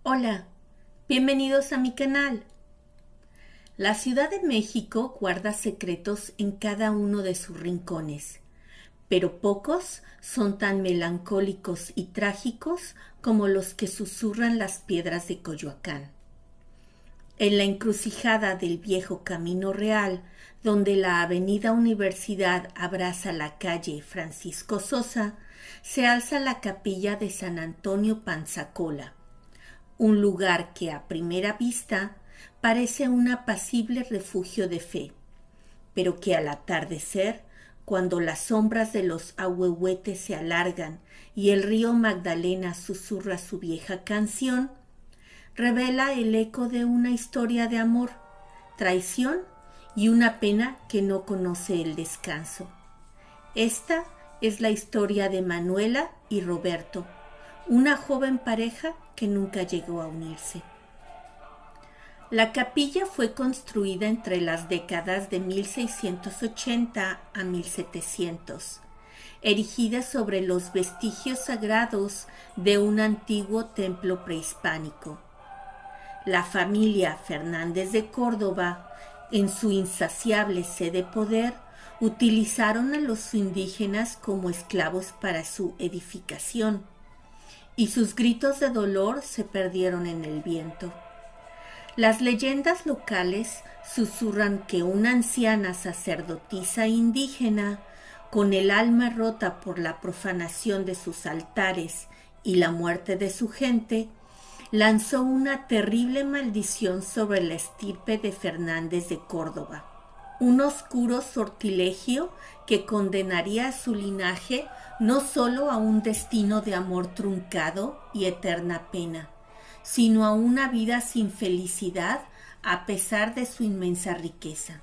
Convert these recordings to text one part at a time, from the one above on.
Hola, bienvenidos a mi canal. La Ciudad de México guarda secretos en cada uno de sus rincones, pero pocos son tan melancólicos y trágicos como los que susurran las piedras de Coyoacán. En la encrucijada del viejo Camino Real, donde la avenida Universidad abraza la calle Francisco Sosa, se alza la capilla de San Antonio Panzacola, un lugar que a primera vista parece un apacible refugio de fe, pero que al atardecer, cuando las sombras de los ahuehuetes se alargan y el río Magdalena susurra su vieja canción, revela el eco de una historia de amor, traición y una pena que no conoce el descanso. Esta es la historia de Manuela y Roberto, una joven pareja que nunca llegó a unirse. La capilla fue construida entre las décadas de 1680 a 1700, erigida sobre los vestigios sagrados de un antiguo templo prehispánico. La familia Fernández de Córdoba, en su insaciable sed de poder, utilizaron a los indígenas como esclavos para su edificación, y sus gritos de dolor se perdieron en el viento. Las leyendas locales susurran que una anciana sacerdotisa indígena, con el alma rota por la profanación de sus altares y la muerte de su gente, lanzó una terrible maldición sobre la estirpe de Fernández de Córdoba, un oscuro sortilegio que condenaría a su linaje no solo a un destino de amor truncado y eterna pena, sino a una vida sin felicidad a pesar de su inmensa riqueza.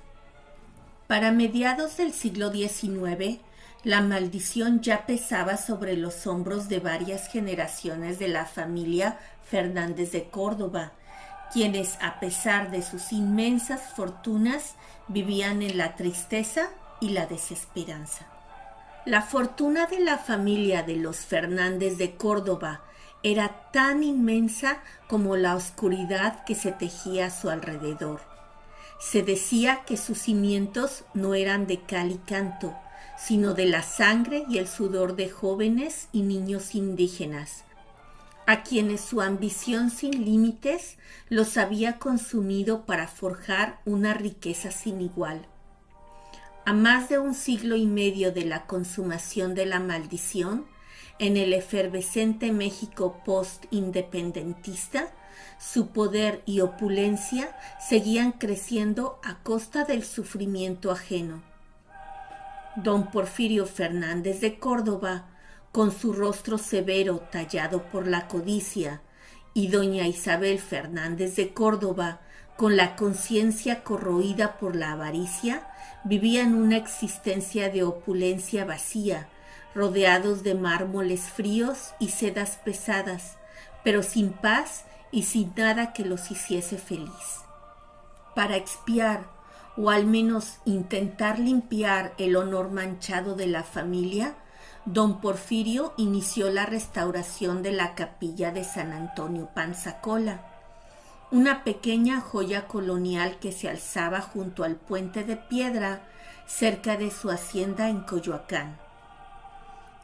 Para mediados del siglo XIX, la maldición ya pesaba sobre los hombros de varias generaciones de la familia Fernández de Córdoba, quienes, a pesar de sus inmensas fortunas, vivían en la tristeza y la desesperanza. La fortuna de la familia de los Fernández de Córdoba era tan inmensa como la oscuridad que se tejía a su alrededor. Se decía que sus cimientos no eran de cal y canto, sino de la sangre y el sudor de jóvenes y niños indígenas, a quienes su ambición sin límites los había consumido para forjar una riqueza sin igual. A más de un siglo y medio de la consumación de la maldición, en el efervescente México post-independentista, su poder y opulencia seguían creciendo a costa del sufrimiento ajeno. Don Porfirio Fernández de Córdoba, con su rostro severo tallado por la codicia, y doña Isabel Fernández de Córdoba, con la conciencia corroída por la avaricia, vivían una existencia de opulencia vacía, rodeados de mármoles fríos y sedas pesadas, pero sin paz y sin nada que los hiciese feliz. Para expiar, o al menos intentar limpiar el honor manchado de la familia, don Porfirio inició la restauración de la capilla de San Antonio Panzacola, una pequeña joya colonial que se alzaba junto al puente de piedra cerca de su hacienda en Coyoacán.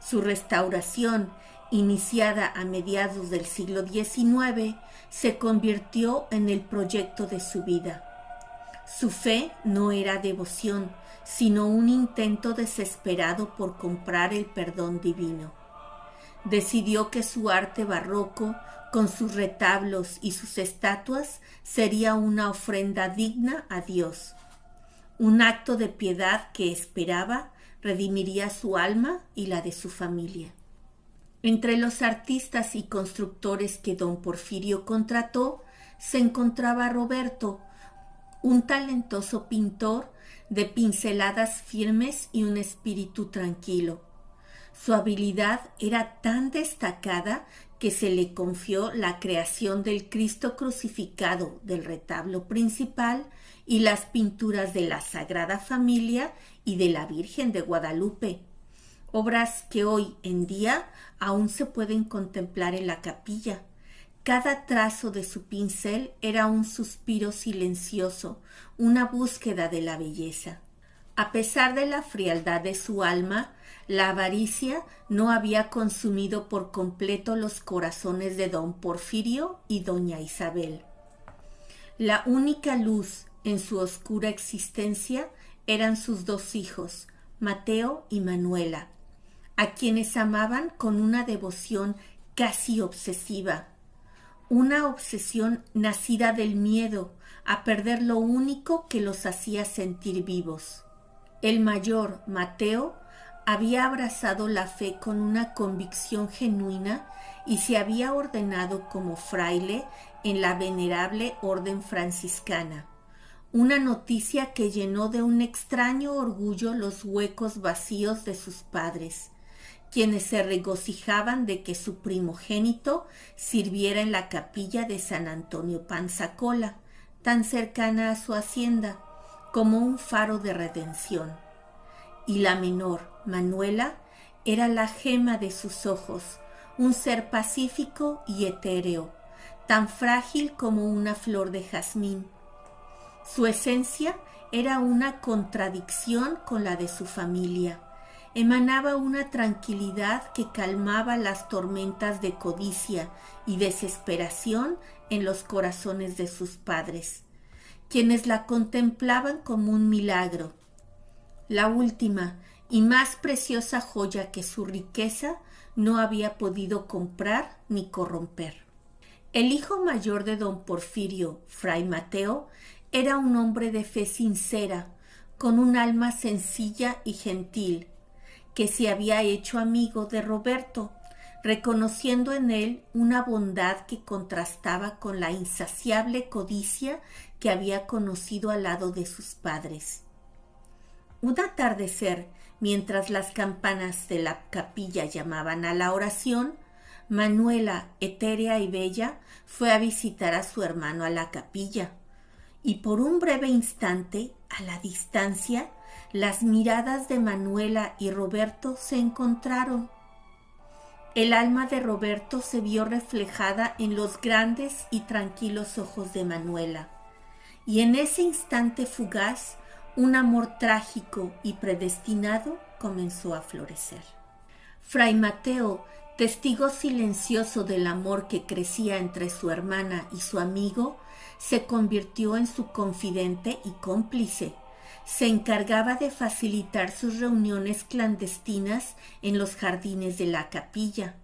Su restauración, iniciada a mediados del siglo XIX, se convirtió en el proyecto de su vida. Su fe no era devoción, sino un intento desesperado por comprar el perdón divino. Decidió que su arte barroco, con sus retablos y sus estatuas, sería una ofrenda digna a Dios, un acto de piedad que esperaba redimiría su alma y la de su familia. Entre los artistas y constructores que don Porfirio contrató se encontraba Roberto, un talentoso pintor de pinceladas firmes y un espíritu tranquilo. Su habilidad era tan destacada que se le confió la creación del Cristo crucificado del retablo principal y las pinturas de la Sagrada Familia y de la Virgen de Guadalupe, obras que hoy en día aún se pueden contemplar en la capilla, Cada trazo de su pincel era un suspiro silencioso, una búsqueda de la belleza. A pesar de la frialdad de su alma, la avaricia no había consumido por completo los corazones de don Porfirio y doña Isabel. La única luz en su oscura existencia eran sus dos hijos, Mateo y Manuela, a quienes amaban con una devoción casi obsesiva, una obsesión nacida del miedo a perder lo único que los hacía sentir vivos. El mayor, Mateo, había abrazado la fe con una convicción genuina y se había ordenado como fraile en la venerable orden franciscana, una noticia que llenó de un extraño orgullo los huecos vacíos de sus padres, quienes se regocijaban de que su primogénito sirviera en la capilla de San Antonio Panzacola, tan cercana a su hacienda, como un faro de redención. Y la menor, Manuela, era la gema de sus ojos, un ser pacífico y etéreo, tan frágil como una flor de jazmín. Su esencia era una contradicción con la de su familia. Emanaba una tranquilidad que calmaba las tormentas de codicia y desesperación en los corazones de sus padres, quienes la contemplaban como un milagro, la última y más preciosa joya que su riqueza no había podido comprar ni corromper. El hijo mayor de don Porfirio, Fray Mateo, era un hombre de fe sincera, con un alma sencilla y gentil, que se había hecho amigo de Roberto, reconociendo en él una bondad que contrastaba con la insaciable codicia que había conocido al lado de sus padres. Un atardecer, mientras las campanas de la capilla llamaban a la oración, Manuela, etérea y bella, fue a visitar a su hermano a la capilla, y por un breve instante, a la distancia, las miradas de Manuela y Roberto se encontraron. El alma de Roberto se vio reflejada en los grandes y tranquilos ojos de Manuela, y en ese instante fugaz, un amor trágico y predestinado comenzó a florecer. Fray Mateo, testigo silencioso del amor que crecía entre su hermana y su amigo, se convirtió en su confidente y cómplice. Se encargaba de facilitar sus reuniones clandestinas en los jardines de la capilla.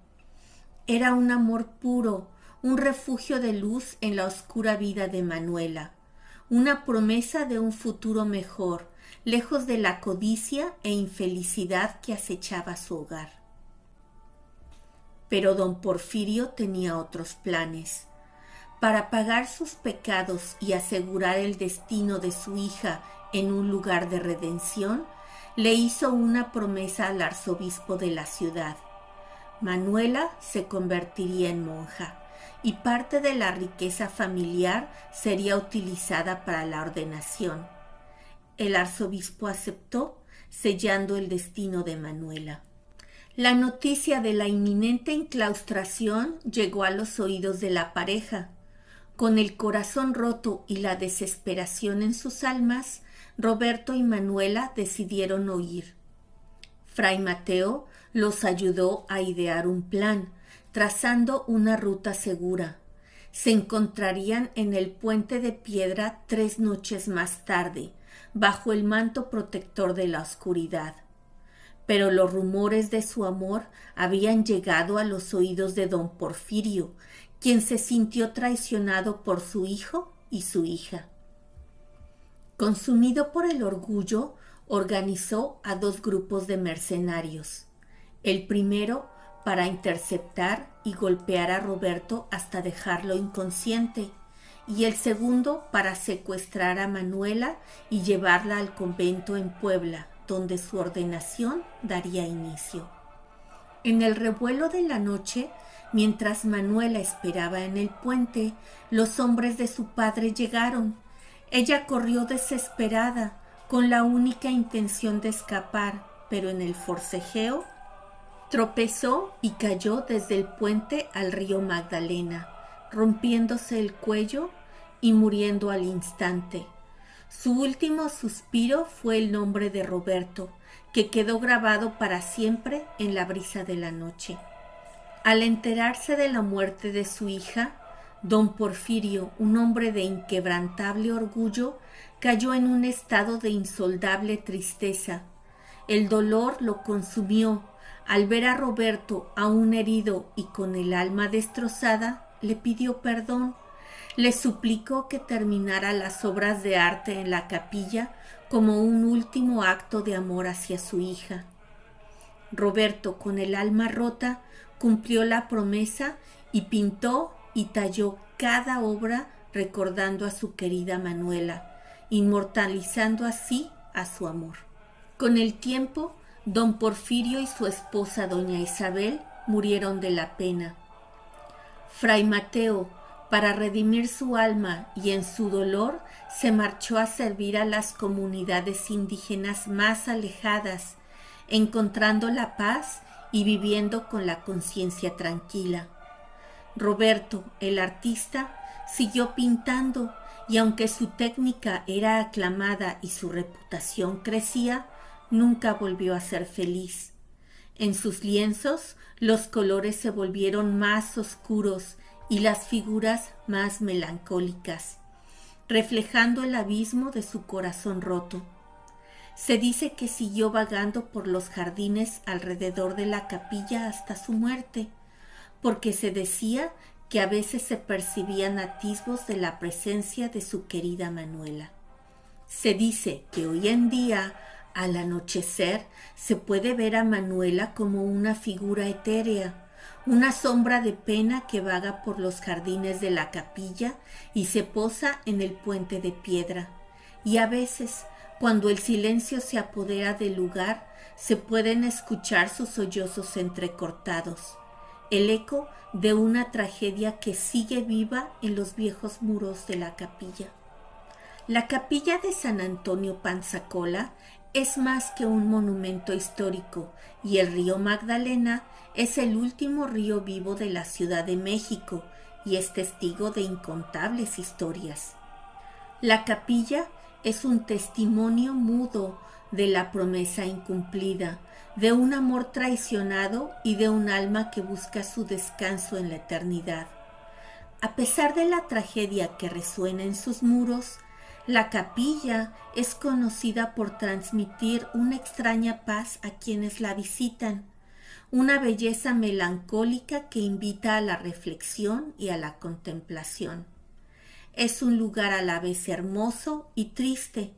Era un amor puro, un refugio de luz en la oscura vida de Manuela, una promesa de un futuro mejor, lejos de la codicia e infelicidad que acechaba su hogar. Pero don Porfirio tenía otros planes. Para pagar sus pecados y asegurar el destino de su hija en un lugar de redención, le hizo una promesa al arzobispo de la ciudad. Manuela se convertiría en monja y parte de la riqueza familiar sería utilizada para la ordenación. El arzobispo aceptó, sellando el destino de Manuela. La noticia de la inminente enclaustración llegó a los oídos de la pareja. Con el corazón roto y la desesperación en sus almas, Roberto y Manuela decidieron huir. Fray Mateo los ayudó a idear un plan, trazando una ruta segura. Se encontrarían en el puente de piedra 3 noches más tarde, bajo el manto protector de la oscuridad. Pero los rumores de su amor habían llegado a los oídos de don Porfirio, quien se sintió traicionado por su hijo y su hija. Consumido por el orgullo, organizó a 2 grupos de mercenarios. El primero para interceptar y golpear a Roberto hasta dejarlo inconsciente, y el segundo para secuestrar a Manuela y llevarla al convento en Puebla, donde su ordenación daría inicio. En el revuelo de la noche, mientras Manuela esperaba en el puente, los hombres de su padre llegaron. Ella corrió desesperada, con la única intención de escapar, pero en el forcejeo tropezó y cayó desde el puente al río Magdalena, rompiéndose el cuello y muriendo al instante. Su último suspiro fue el nombre de Roberto, que quedó grabado para siempre en la brisa de la noche. Al enterarse de la muerte de su hija, don Porfirio, un hombre de inquebrantable orgullo, cayó en un estado de insondable tristeza. El dolor lo consumió. Al ver a Roberto aún herido y con el alma destrozada, le pidió perdón. Le suplicó que terminara las obras de arte en la capilla como un último acto de amor hacia su hija. Roberto, con el alma rota, cumplió la promesa y pintó y talló cada obra recordando a su querida Manuela, inmortalizando así a su amor. Con el tiempo, don Porfirio y su esposa doña Isabel murieron de la pena. Fray Mateo, para redimir su alma y en su dolor, se marchó a servir a las comunidades indígenas más alejadas, encontrando la paz y viviendo con la conciencia tranquila. Roberto, el artista, siguió pintando y aunque su técnica era aclamada y su reputación crecía, nunca volvió a ser feliz. En sus lienzos los colores se volvieron más oscuros y las figuras más melancólicas, reflejando el abismo de su corazón roto. Se dice que siguió vagando por los jardines alrededor de la capilla hasta su muerte, porque se decía que a veces se percibían atisbos de la presencia de su querida Manuela. Se dice que hoy en día, al anochecer, se puede ver a Manuela como una figura etérea, una sombra de pena que vaga por los jardines de la capilla y se posa en el puente de piedra. Y a veces, cuando el silencio se apodera del lugar, se pueden escuchar sus sollozos entrecortados, el eco de una tragedia que sigue viva en los viejos muros de la capilla. La capilla de San Antonio Panzacola es más que un monumento histórico y el río Magdalena es el último río vivo de la Ciudad de México y es testigo de incontables historias. La capilla es un testimonio mudo de la promesa incumplida, de un amor traicionado y de un alma que busca su descanso en la eternidad. A pesar de la tragedia que resuena en sus muros, la capilla es conocida por transmitir una extraña paz a quienes la visitan, una belleza melancólica que invita a la reflexión y a la contemplación. Es un lugar a la vez hermoso y triste,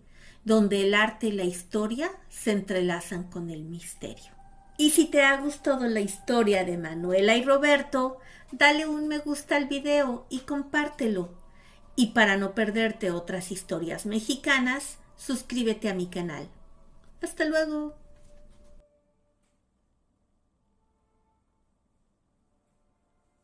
donde el arte y la historia se entrelazan con el misterio. Y si te ha gustado la historia de Manuela y Roberto, dale un me gusta al video y compártelo. Y para no perderte otras historias mexicanas, suscríbete a mi canal. ¡Hasta luego!